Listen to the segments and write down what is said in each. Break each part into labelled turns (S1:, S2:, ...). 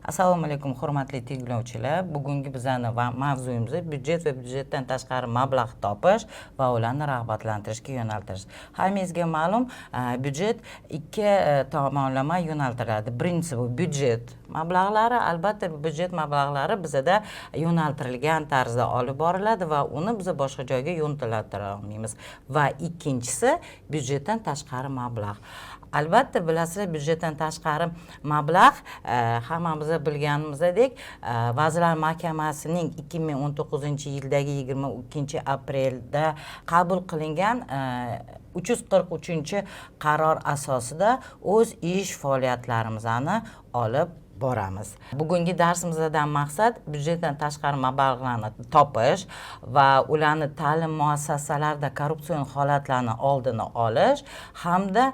S1: Assalomu alaykum hurmatli tinglovchilar. Bugungi bizning mavzuyimiz byudjet va byudjetdan tashqari mablag' topish va ularni rag'batlantirishga yo'naltirish. Hammangizga ma'lum, byudjet ikki tomonlama yo'naltiriladi. Birinchisi bu byudjet mablag'lari, albatta byudjet mablag'lari bizda yo'naltirilgan tarzda olib boriladi va uni biz boshqa joyga yo'naltira olmaymiz. Va ikkinchisi byudjetdan tashqari mablag'. Albatta bilasizlar, byudjetdan tashqari mablag' hammamiz bilganimizdek Vazirlar Mahkamasining 2019-yildagi 22-aprelda qabul qilingan 343-qaror asosida o'z ish faoliyatlarimizni olib boramiz. Bugungi darsimizdan maqsad byudjetdan tashqari mablag'larni topish va ularni ta'lim muassasalarida korrupsion holatlarni oldini olish hamda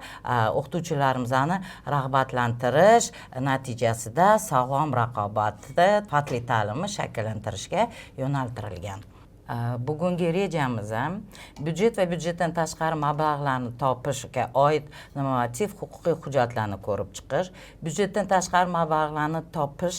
S1: o'qituvchilarimizni rag'batlantirish natijasida sog'lom raqobatda sifatli ta'limni shakllantirishga yo'naltirilgan. Bugungi rejamiz byudjet va byudjetdan tashqari mablag'larni topishga oid normativ huquqiy hujjatlarni ko'rib chiqish, byudjetdan tashqari mablag'larni topish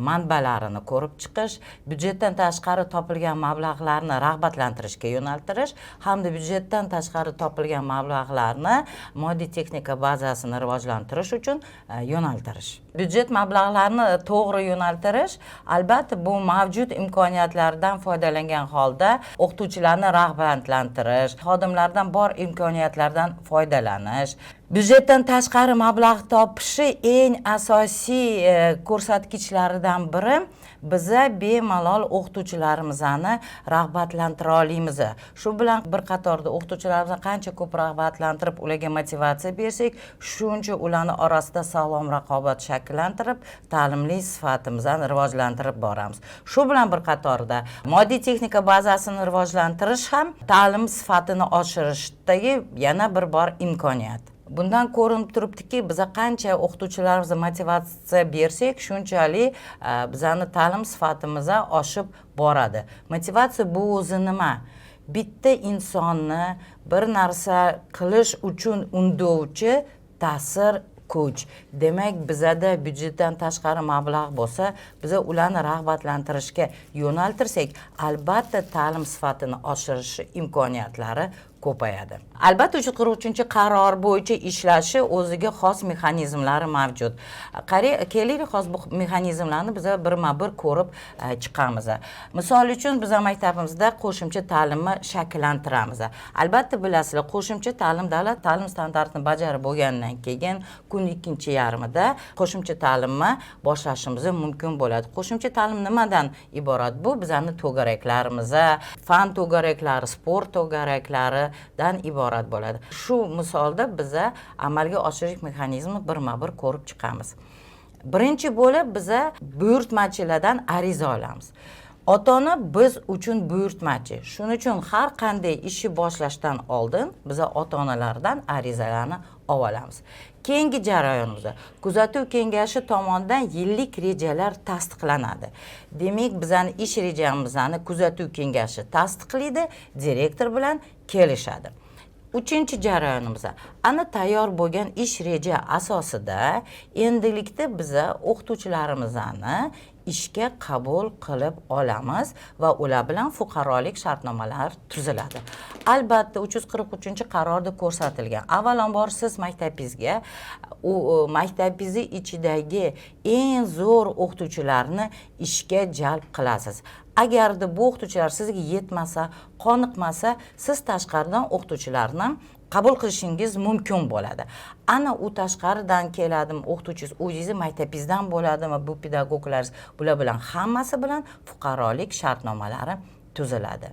S1: manbalarini ko'rib chiqish, byudjetdan tashqari topilgan mablag'larni rag'batlantirishga yo'naltirish hamda byudjetdan tashqari topilgan mablag'larni moddiy texnika bazasini rivojlantirish uchun yo'naltirish. Byudjet mablag'larini to'g'ri yo'naltirish albatta bu mavjud imkoniyatlardan foydalangan holda o'qituvchilarni rag'batlantirish, xodimlardan bor imkoniyatlardan foydalanish. Byudjetdan tashqari mablag' topishi eng asosiy ko'rsatkichlaridan biri biza bemalol o'qituvchilarimizni rag'batlantira olamiz. Shu bilan bir qatorda o'qituvchilarimizni qancha ko'p rag'batlantirib, ularga motivatsiya bersak, shuncha ularni orasida sog'lom raqobat shakllantirib, ta'limli sifatimizni rivojlantirib boramiz. Shu bilan bir qatorda moddiy texnika bazasini rivojlantirish ham ta'lim sifatini oshirishdagi yana bir bor imkoniyat. Bundan ko'rinib turibdiki, biz qancha o'qituvchilarimizga motivatsiya bersak, shunchalik bizani ta'lim sifatimiz oshib boradi. Motivatsiya bu o'zi nima? Bitta insonni bir narsa qilish uchun undovchi ta'sir kuch. Demak, bizada byudjetdan tashqari mablag' bo'lsa, biz ularni rag'batlantirishga yo'naltirsak, albatta ta'lim sifatini oshirish imkoniyatlari ko'payadi. Albatta 343-qaror bo'yicha ishlashi o'ziga xos mexanizmlari mavjud. Kelaylik hozir bu mexanizmlarni biz birma-bir ko'rib chiqamiz. Misol uchun biz maktabimizda qo'shimcha ta'limni shakllantiramiz. Albatta bilasizlar, qo'shimcha ta'lim davlat ta'lim standartini bajarib bo'lgandan keyin kun ikkinchi yarmida qo'shimcha ta'limni boshlashimiz mumkin bo'ladi. Qo'shimcha ta'lim nimadan iborat? Bu bizning to'garaklarimiz, fan to'garaklari, sport to'garaklari dan iborat bo'ladi. Shu misolda biz amalga oshirish mexanizmini birma-bir ko'rib chiqamiz. Birinchi bo'lib biz buyurtmachilardan ariza olamiz. Ota-ona biz uchun buyurtmachi. Shuning uchun har qanday ishni boshlashdan oldin biz ota-onalardan arizalarni olamiz. Keyingi jarayonimizda kuzatuv kengashi tomonidan yillik rejalar tasdiqlanadi. Demak, bizning ish rejamizni kuzatuv kengashi tasdiqlaydi, direktor bilan kelishadi. Uchinchi jarayonimiz ana tayyor bo'lgan ish reja asosida endilikda biz o'qituvchilarimizni ishga qabul qilib olamiz va ular bilan fuqarolik shartnomalari tuziladi. Albatta 343-qarorda ko'rsatilgan. Avvalambor siz maktabingizga maktabingiz ichidagi eng zo'r o'qituvchilarni ishga jalb qilasiz. Agarda bu o'qituvchilar sizga yetmasa, qoniqmasa, siz tashqaridan o'qituvchilarni qabul qilishingiz mumkin bo'ladi. Ana u tashqaridan keladimi, o'qituvchingiz o'zingiz maktabingizdan bo'ladimi, bu pedagoglar bular bilan hammasi bilan fuqarolik shartnomalari tuziladi.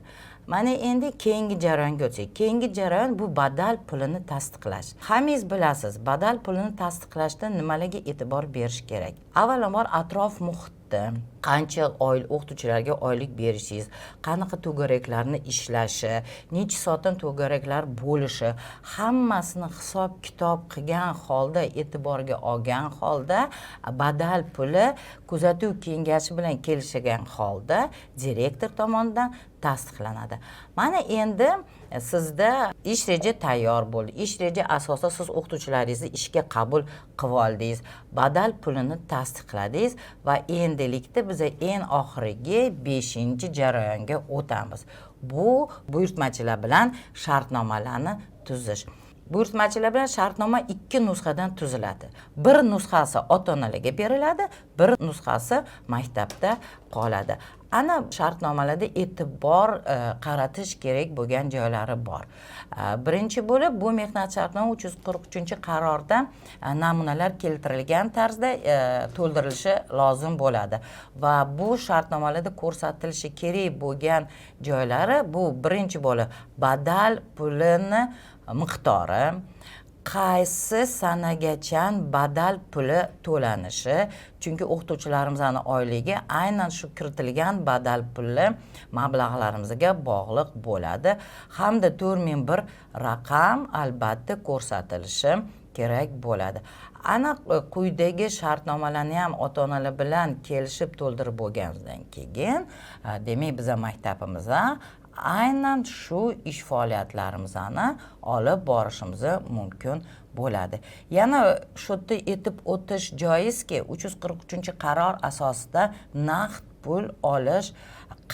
S1: Mana endi keyingi jarayonga o'tsak. Keyingi jarayon bu badal pulini tasdiqlash. Hammangiz bilasiz, badal pulini tasdiqlashda nimalarga e'tibor berish kerak? Avvalambor atrof muhitda shifti, qancha o'qituvchilarga oylik berishingiz, qanaqa to'garaklarni ishlashi, necha soatdan to'garaklar bo'lishi, hammasini hisob kitob qilgan holda, e'tiborga olgan holda, badal puli kuzatuv kengashi bilan kelishgan holda direktor tomonidan tasdiqlanadi. Mana endi sizda ish reja tayyor bo'ldi. Ish reja asosida siz o'qituvchilaringizni ishga qabul qilib oldingiz. Badal pulini tasdiqladingiz va endilikda biz eng oxirgi 5-jarayonga o'tamiz. Bu buyurtmachilar bilan shartnomalarni tuzish. Buyurtmachilar bilan shartnoma 2 nusxadan tuziladi. Bir nusxasi ota-onalarga beriladi, bir nusxasi maktabda qoladi. Ana shartnomalarda e'tibor qaratish kerak bo'lgan joylari bor. Birinchi bo'lib, bu mehnat shartnoma 343-qarorda namunalar keltirilgan tarzda to'ldirilishi lozim bo'ladi va bu shartnomalarda ko'rsatilishi kerak bo'lgan joylari bu birinchi bo'lib badal pulini miqdori, qaysi sanagacha badal puli to'lanishi, chunki o'qituvchilarimizning oyligi aynan shu kiritilgan badal puli mablag'larimizga bog'liq bo'ladi hamda 4001 raqam albatta ko'rsatilishi kerak bo'ladi. Ana quyidagi shartnomalarni ham ota-onalar bilan kelishib to'ldirib bo'lgandan keyin, demak bizning maktabimizda aynan shu ish faoliyatlarimizni olib borishimiz mumkin bo'ladi. Yana shu yerda aytib o'tish joizki, 343-qaror asosida naqd pul olish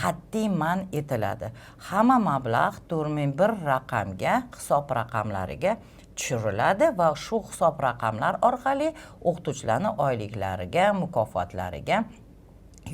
S1: qat'iy man etiladi. Hamma mablag' 4001 raqamga, hisob raqamlariga tushiriladi va shu hisob raqamlar orqali o'qituvchilarning oyliklariga, mukofotlariga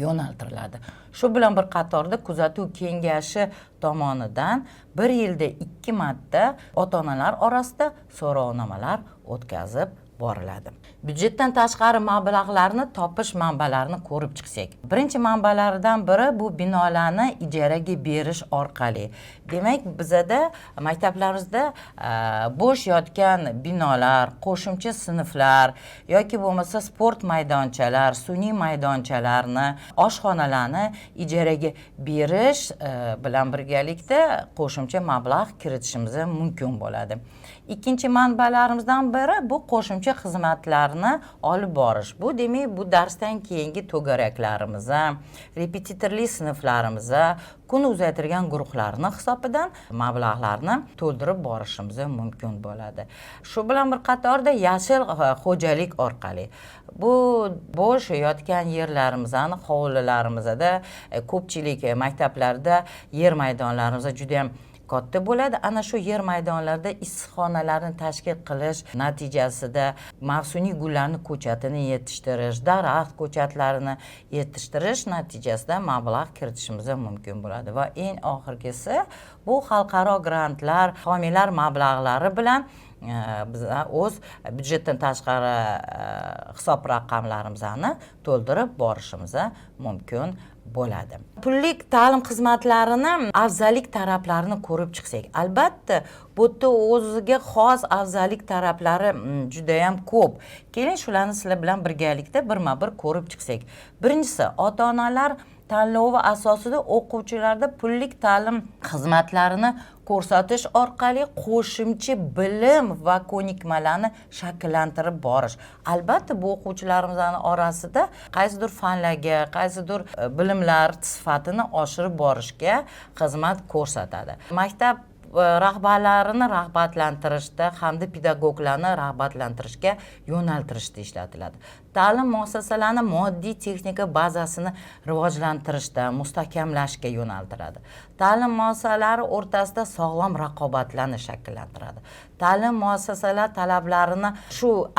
S1: yo'naltiriladi. Shu bilan bir qatorda kuzatuv kengashi tomonidan 1 yilda 2 marta ota-onalar orasida so'rovnomalar o'tkazib boriladi. Byudjetdan tashqari mablag'larni topish manbalarini ko'rib chiqsak, birinchi manbalardan biri bu binolarni ijaraga berish orqali. Demak, bizda maktablarimizda bo'sh yotgan binolar, qo'shimcha sinflar yoki bo'lmasa sport maydonchalar, sun'iy maydonchalarni, oshxonalarni ijaraga berish bilan birgalikda qo'shimcha mablag' kiritishimiz mumkin bo'ladi. Ikkinchi manbalarimizdan biri bu qo'shimcha xizmatlarni olib borish. Bu demak, bu darsdan keyingi to'garaklarimiz, repetitorli sinflarimiz, kun uzaytirgan guruhlarni hisobidan mablag'larni to'ldirib borishimiz mumkin bo'ladi. Shu bilan bir qatorda yashil xo'jalik orqali bu bo'sh yotgan yerlarimizni, hovlilarimizda ko'pchilik maktablarda yer maydonlarimiz juda ham katta bo'ladi. Ana shu yer maydonlarda issiqxonalarni tashkil qilish natijasida mavsumiy gullarni ko'chatini yetishtirish, daraxt ko'chatlarini yetishtirish natijasida mablag' kiritishimiz mumkin bo'ladi va eng oxirgisi bu xalqaro grantlar, homiylar mablag'lari bilan biz o'z byudjetdan tashqari hisob raqamlarimizni to'ldirib borishimiz mumkin bo'ladi. Pullik ta'lim xizmatlarini afzallik taraflarini ko'rib chiqsak, albatta bu yerda o'ziga xos afzallik taraflari juda ham ko'p. Keling shularni sizlar bilan birgalikda birma-bir ko'rib chiqsak. Birinchisi, ota-onalar tanlovi asosida o'quvchilarda pullik ta'lim xizmatlarini ko'rsatish orqali qo'shimcha bilim va ko'nikmalarni shakllantirib borish. Albatta bu o'quvchilarimizning orasida qaysidir fanlarga, qaysidir bilimlar sifatini oshirib borishga xizmat ko'rsatadi. Maktab rahbarlarini rag'batlantirishda hamda pedagoglarni rag'batlantirishga yo'naltirishda ishlatiladi. Ta'lim muassasalarining moddiy texnika bazasini rivojlantirishda, mustahkamlashga yo'naltiradi. Ta'lim muassasalari o'rtasida sog'lom raqobatlarni shakllantiradi. Ta'lim muassasalari talablarini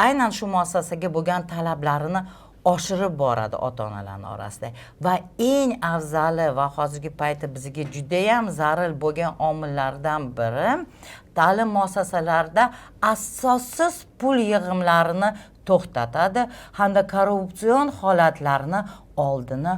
S1: aynan shu muassasaga bo'lgan talablarini oshirib boradi ota-onalarning orasida va eng afzali va hozirgi paytda bizga juda ham zarur bo'lgan omillardan biri ta'lim muassasalarida asossiz pul yig'imlarini to'xtatadi hamda korrupsion holatlarni oldini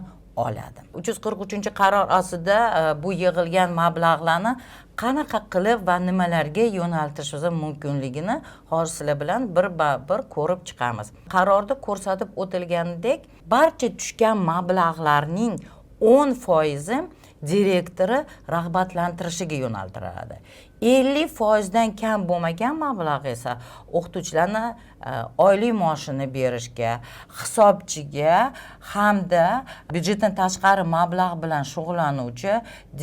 S1: oladi. 343-qaror asosida bu yig'ilgan mablag'larni qanaqa qilib va nimalarga yo'naltirishimiz mumkinligini hozir sizlar bilan bir ko'rib chiqamiz. Qarorda ko'rsatib o'tilganidek, barcha tushgan mablag'larning 10% direktori rag'batlantirishiga yo'naltiriladi. 50% kam bo'lmagan mablag' esa o'qituvchilarni oylik maoshini berishga, hisobchiga hamda byudjetdan tashqari mablag' bilan shug'ullanuvchi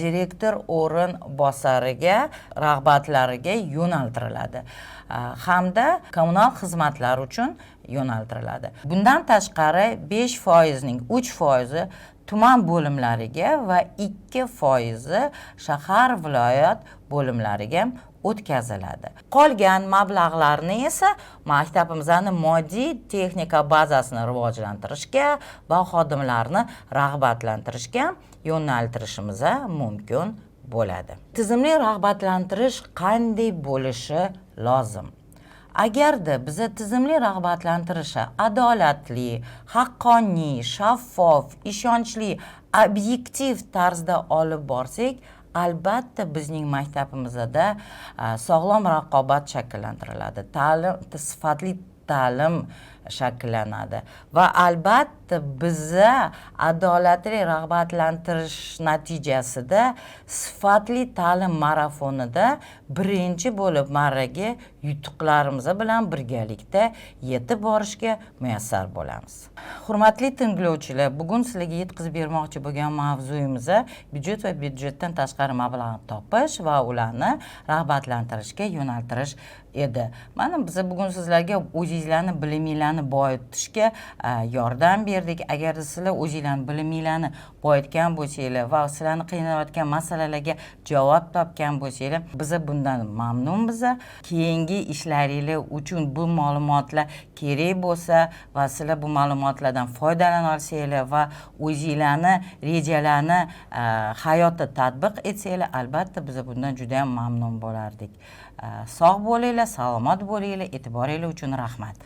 S1: direktor o'rinbosariga rag'batlariga yo'naltiriladi. Hamda kommunal xizmatlar uchun yo'naltiriladi. Bundan tashqari 5%ning 3% tuman bo'limlariga va 2% shahar viloyat bo'limlariga o'tkaziladi. Qolgan mablag'larni esa maktabimizning moddiy texnika bazasini rivojlantirishga va xodimlarni rag'batlantirishga yo'naltirishimiz mumkin bo'ladi. Tizimli rag'batlantirish qanday bo'lishi lozim? Agarda biz tizimli rag'batlantirish adolatli, haqqoniy, shaffof, ishonchli, obyektiv tarzda olib borsak, albatta bizning maktabimizda sog'lom raqobat shakllantiriladi. Sifatli ta'lim shakllanadi va albatta biza adolatli rag'batlantirish natijasida sifatli ta'lim marafonida birinchi bo'lib marraga yutuqlarimiz bilan birgalikda yetib borishga muyassar bo'lamiz. Hurmatli tinglovchilar, bugun sizlarga yetkazib bermoqchi bo'lgan mavzuyimiz byudjet va byudjetdan tashqari mablag'ni topish va ularni rag'batlantirishga yo'naltirish edi. Mana biz bugun sizlarga o'zingizlarni biliminglarni boyitishga yordam berdik. Agar sizlar o'zingizlarni biliminglarni boyitgan bo'lsanglar va sizlarni qiynayotgan masalalarga javob topgan bo'lsanglar, biz bundan mamnunmiz. Keyingi ishlaringiz uchun bu ma'lumotlar kerak bo'lsa va sizlar bu ma'lumotlardan foydalana olsanglar va o'zingizlarni rejalarni hayotda tatbiq etsanglar, albatta biz bundan juda ham mamnun bo'lardik. Sog' bo'linglar, salomat bo'linglar, e'tiboringiz uchun rahmat.